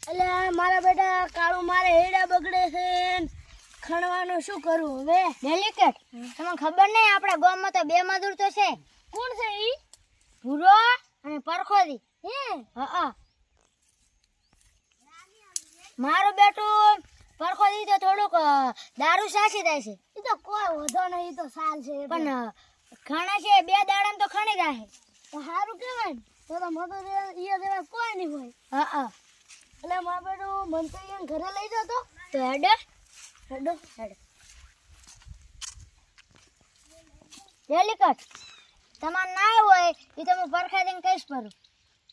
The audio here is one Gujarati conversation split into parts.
એટલે મારા બેટા કાળું મારે હેડા બગડે છે ખણવાનું શું કરું હવે? ડેલિકેટ તમને ખબર નહીં આપણા ગામમાં તો બે મજૂર તો છે. કોણ છે ઈ? ભૂરો અને પરખોદી. હે હા મારું બેટું પરખોદી તો થોડુંક દારૂ સાચી થાય છે ઈ તો કોઈ વધો નહીં, ઈ તો સાલ છે પણ ખણે છે 2 દાડામાં તો ખણી જાય. તો સારું કહેવાય ને. તો મદદ ઈ દેવા કોઈ નહીં હોય. હા એટલે મારા બેટું મન તો ઈ ઘરે લઈ જતો. તો હેડો ડેલિકેટ તમારે ના હોય એ તો હું પરખાદીને કહીશ પરું.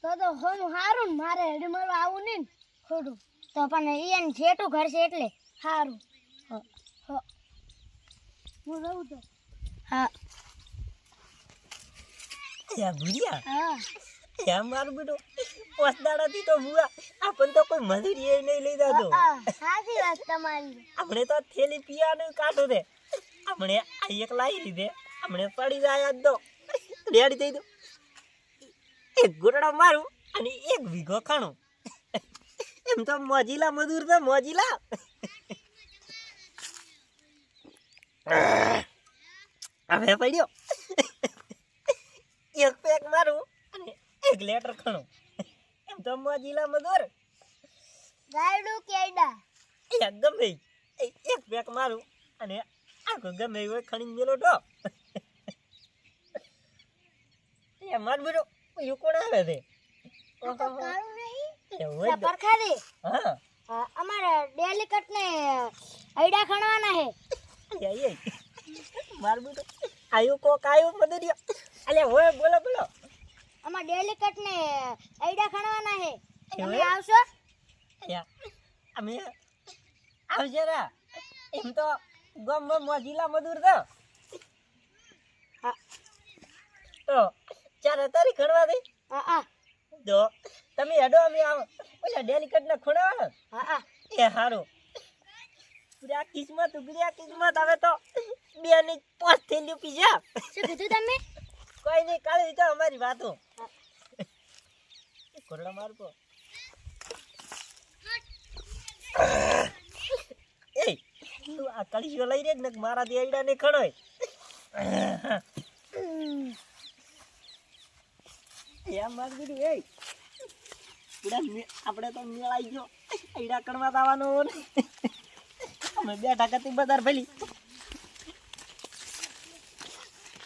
તો હોમ સારું ને, મારે હેડી મારવા આવું નહીં ને ખોટું. તો પણ એને જેટું ઘર છે એટલે સારું હું રહું તો. હા યા ભૂરિયા હા યા મારું બેટું પોસદાડાથી તો બુઆ આપણ તો કોઈ મજૂરી એ નહીં લઈ જતો. સાચી વાત તમારી. આપણે તો થેલી પીવાનું કાઢું દે, આપણે આ એક લાવી લીધે, આપણે પડી જાય તો રેડી થઈ દો. એક ગોટડો મારું અને 1 વીઘો ખાણું. એમ તો મોજીલા મજૂર તો મોજીલા. હવે પડ્યો 1 પેક મારું અને 1 લેટર ખાણું. એમ તો મોજીલા મજૂર. ગાયડું કેડા એ ગમે 1 પેક મારું અને આખો ગમે હોય ખણી મેલો તો એ માર બેટો યુ કોણ આવે છે? કાળું નહીં. એવું હોય તો. પરખાદી હા અમારે ડેલિકેટ ને અયડા ખણવાના છે. એ માર બેટો આયુ કોક આયુ મદરિયો. અલે હોય બોલો બોલો. અમારે ડેલિકેટ ને અયડા ખણવાના છે. તમે એવું? આવશો? યા અમે આવજે રા. એમ તો ગામમાં મોજીલા મજૂર તો. હા તો 4 તારીખ ખણવા દે. હા તો તમે હેડો અમે આવો ઓલા ડેલિકેટ ને ખોણાવાનો. હા એ હારું. પૂરા કિસ્મત ઉગડ્યા કિસ્મત. હવે તો 2 ની 5 થેલીઓ પીજા. શું કીધું તમે? કોઈ નહીં, કાલે તો અમારી વાતો. કોરડા મારતો. એ તું આ કળીઓ લઈ રે ને મારા દેયડા ને ખણોય. યા માર દીધું એ પૂરા આપણે તો મેળાઈ ગયો આયડા કણવા આવવાનો ને. અમે બેઠા કતી બજાર ભલી.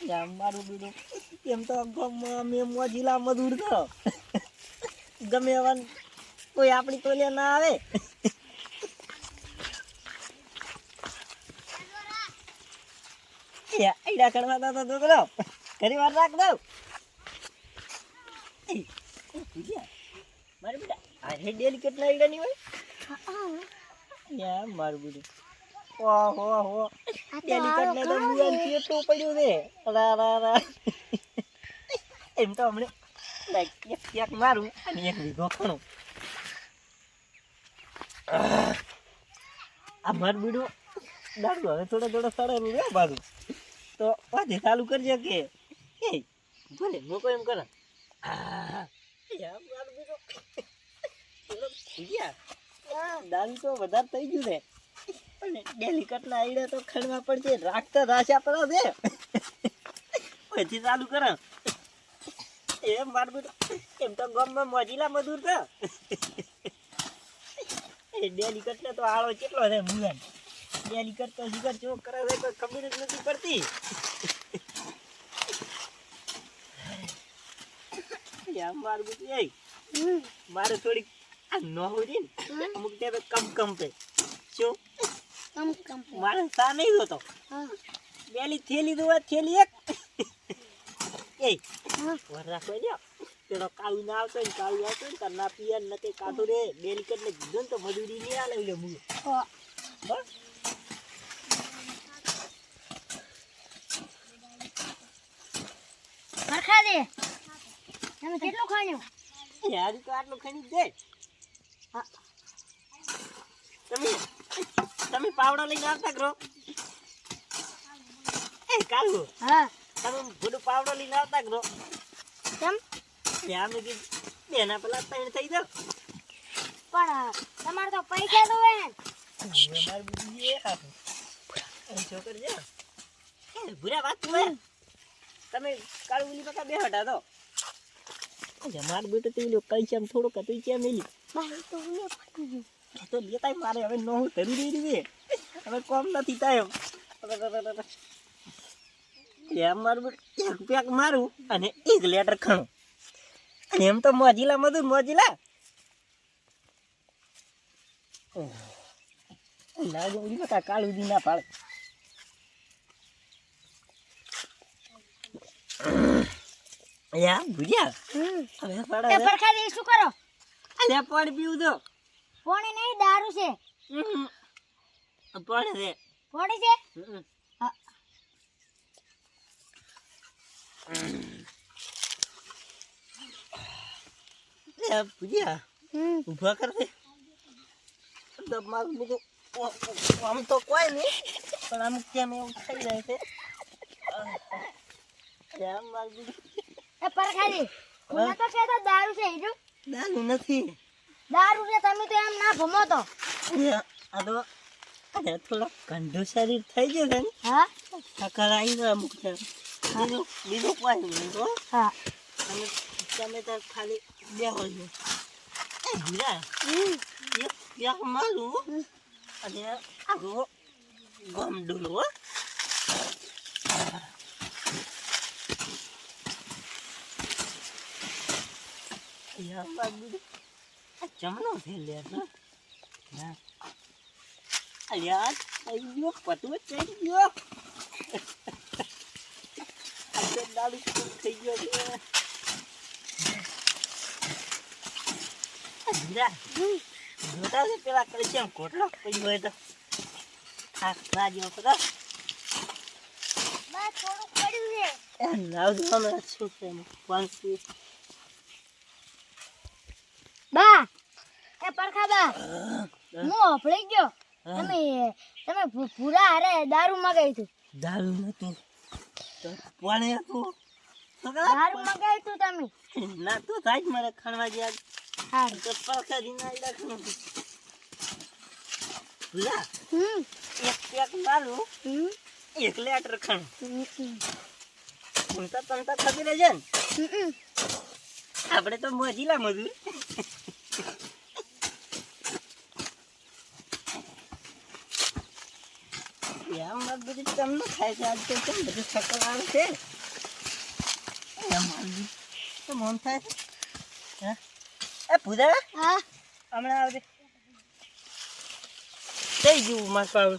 યા મારું બીડું એમ તો ગામમાં અમે મોજીલા મજૂર તો ગમે એવા કોઈ આપણી તોલે ના આવે. આયડા કણવા તો છોકરો ઘણી વાર રાખ દઉં. મારે બેટા આ ડેલિકેટ ના આયડા નહીં હોય. યા મારું બીડું ઓહો ડેલિકેટ ને તો મુયાન કેટલું પડ્યું છે. રા એમ તો હમણે એક મારું અને 1 વીઘો ખણું. આ મારું બીડું દારૂ હવે થોડો સડેલું રે બાજુ તો પાછી ચાલુ કરજે કે એ ભલે મૂકો એમ કરે. દારૂ તો વધારે થઈ ગયું છે પણ ડેલિકેટ ના આઈડિયા તો ખણવા પડશે. રાખતા રાશા પડો છે પછી ચાલુ કરે. એમ મારું બેટું એમ તો ગામમાં મોજીલા મજૂર છે. એ ડેલિકેટ ને તો આળો કેટલો છે મુયાન. ડેલિકેટ તો જીગર ચોક કરે છે કોઈ ખબર જ નથી પડતી. યા મારું બેટું એ મારે થોડીક આ નહોરી ને અમુક ત્યાં કંપે શું મારે સા નહીં જોતો. બેલી થેલી દો થેલી 1 એ વર રાખો લ્યો. પેલો કાળું ના આવતો ને કાળું આવતો ને તાર ના પિયા નથી કાઢો રે. ડેલિકેટ ને કીધું ને તો મજૂરી નહીં આલે લે હું. બસ પરખાદી તમે કેટલું ખાણ્યું? યાર તો આટલું ખણી દે. હા તમે પાવડો લઈને આવતા કરો. એ કાળું હા તમે બધું પાવડો લઈને આવતા કરો. કેમ? ત્યાં મેં કીધું બેના પેલા 3 થઈ જાવ. પણ તમારે તો પૈસા તો હોય ને. અમાર બુદ્ધિ એ હારું. એ છોકર છે એ ભૂરા વાત તું હે. તમે કાળું ઉલી પકા બે હટા તો અમાર બેટો તો લ્યો કઈ છે થોડો કતું છે મેલી બાઈ તો ઉલે ફાટી ગયું. તો લેતાય મારે હવે નો હું ધરી રહી છે હવે કોમ નથી થાય એમ મારું એક પેક મારું અને એક લેટર ખાણું અને એમ તો મોજીલા મધુર મોજીલા લાગે ઉડી બકા કાળું દી ના પાડે યા ભુજ્યા હવે પાડે એ પરખાજી શું કરો? અલે પાણી પીવું તો પાણી નહીં દારૂ છે. પાણી છે પાણી છે? હા. ભુજ્યા ઉભા કર દે તો મારું બધું આમ તો કોઈ નહીં પણ અમુક કેમ એવું થઈ જાય છે આમ મારું બધું એ પરખાજી મને તો કહેતો દારૂ છે હીરું. દારૂ નથી દારૂ છે તમે તો એમ ના ભમો તો. આ તો થોડો ગંઢું શરીર થઈ ગયું છે ને હા થકર આવી ગયો અમુક છે બીજું કોઈ નહીં તો હા અને તમે તો ખાલી બે હોય હીરા એક મારું અને આખો ગમ ડોલો જમણો છે લે યાર થઈ ગયો પતવો ચડી ગયો દાડુ થઈ ગયો છે જોતા છે પેલા કરે છે કોટલો પડી હોય તો થાક રાજો કરો બસ થોડું પડ્યું છે. એ લાવ દો અમે શું છે પાંચી બા એ પરખા બા હું ઓફળી ગયો. તમે પૂરા હારે દારૂ મગાવ્યું હતું. દારૂ નતું તો પાણી હતું દારૂ મગાવ્યું હતું તમે. ના તો થાય જ મારે ખાણવા ગયા હા તો પરખા દીના રાખવાનું ભૂલા એક પેક મારું એક લેટર ખાણ હું તો તને તો ખબર છે ને આપણે તો મોજીલા મજૂર એમ બધું તમને ખાય છે આજ તો કેમ બધું સકલ આવે છે એમ મન થાય છે હે એ પૂજા હા હમણાં આવજે થઈ ગયું માર પાવ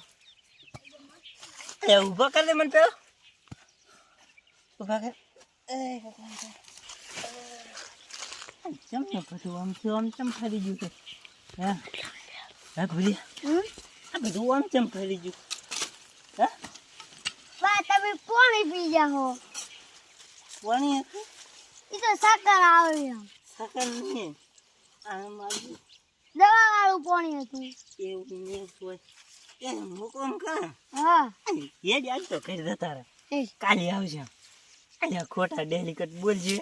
એ ઊભો કર દે મને પેલો ઊભા કર ચમ ને બધું આમ ચમ ફરી ગયું છે હા હા ભૂલી આ બધું આમ ચમ ફરી ગયું હા બા તમે પાણી પી જાઓ. પાણી હતું એ તો સાકર આવે એમ. સાકર નહીં આ મારું દવા વાળું પાણી હતું. એવું નહીં હોય એ મુકમ કા હા એ જ આજ તો કરી દે તારે એ કાલે આવશે અહીંયા ખોટા ડેલિકેટ બોલશે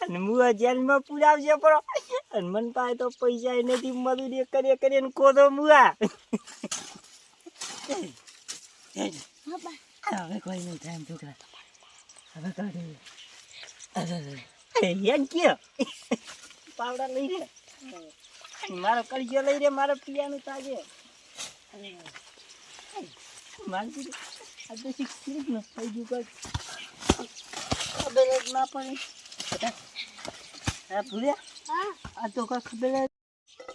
અને મુઆ જેલમાં પુરાવશે પણ અને મન પાસે તો પૈસા નથી મજૂરી કરીને કોદો મુઆ હવે કોઈ નહીં થાય છોકરા હવે કાઢી યાદ કયો પાવડા લઈ રે મારો કળિયો લઈ રે મારો પિયાનું તાજે માનતી આ તો શીખ ન થઈ ગયું કઈ ખબર જ ના પડે હા પૂર્યા હા આ તો કઈ ખબર જ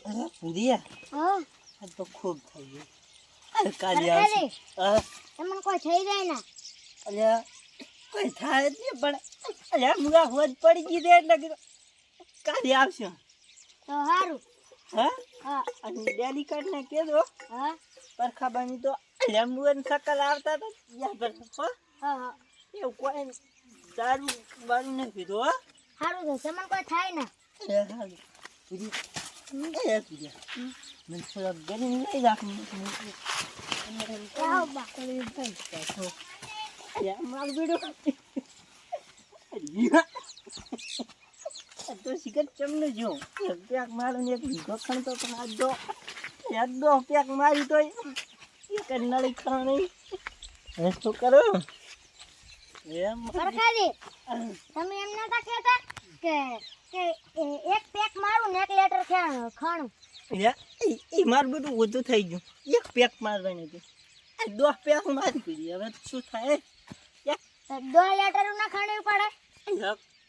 અરે પૂર્યા હા આ તો ખૂબ થઈ ગયું અરે કાલે આવશે હા તમને કોઈ થઈ જાય ને. અલ્યા કોઈ થાય જ નહીં પણ અલ્યા મુગા હોજ પડી ગઈ દે એટલે કીધું કાલે આવશે તો સારું. હા હા અને ડેલી કાર્ડને કહેજો હા પરખાબાની તો લેમ્બુન સકલ આવતા તો યાદ હો હા હા એવું કોઈ દારૂ બારૂ નહીં પીધો હો સારું છે તમને કોઈ થાય ને. એ હારું પૂરી એ પૂરી મને થોડા ગરીબ લઈ રાખું આવો બા. મારું બેડો તો સિગરેટ ચમનું જો એક પેક મારું ને એક વીઘો ખણતો પણ આ દો એક દો પેક મારી તોય એક જ નળી ખાણી હવે શું કરું એમ પરખાજી તમે એમ નતા કહેતા કે એક પેક મારું ને 1 લીટર ખાણું એ મારું બધું ઓછું થઈ ગયું એક પેક મારવાની હતી આ 10 પેક મારી પડી હવે શું થાય એક તો 2 લીટર ના ખાણું પડે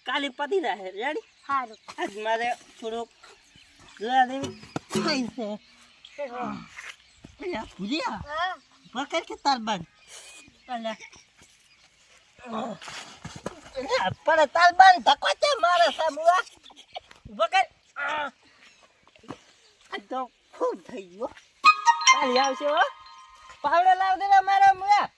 કાલે પતી રહે રેડી સારું આજ મારે થોડોક જોયા દેવી થઈ છે ભૂલ્યા હા પકડ કે તાર બાદ પણ તાર બાદ ધક્કો છે મારે સામુઆ પકડ આ તો ખૂબ થઈ ગયો કાલે આવશે હો પાવડે લાવ દે મારા મુયા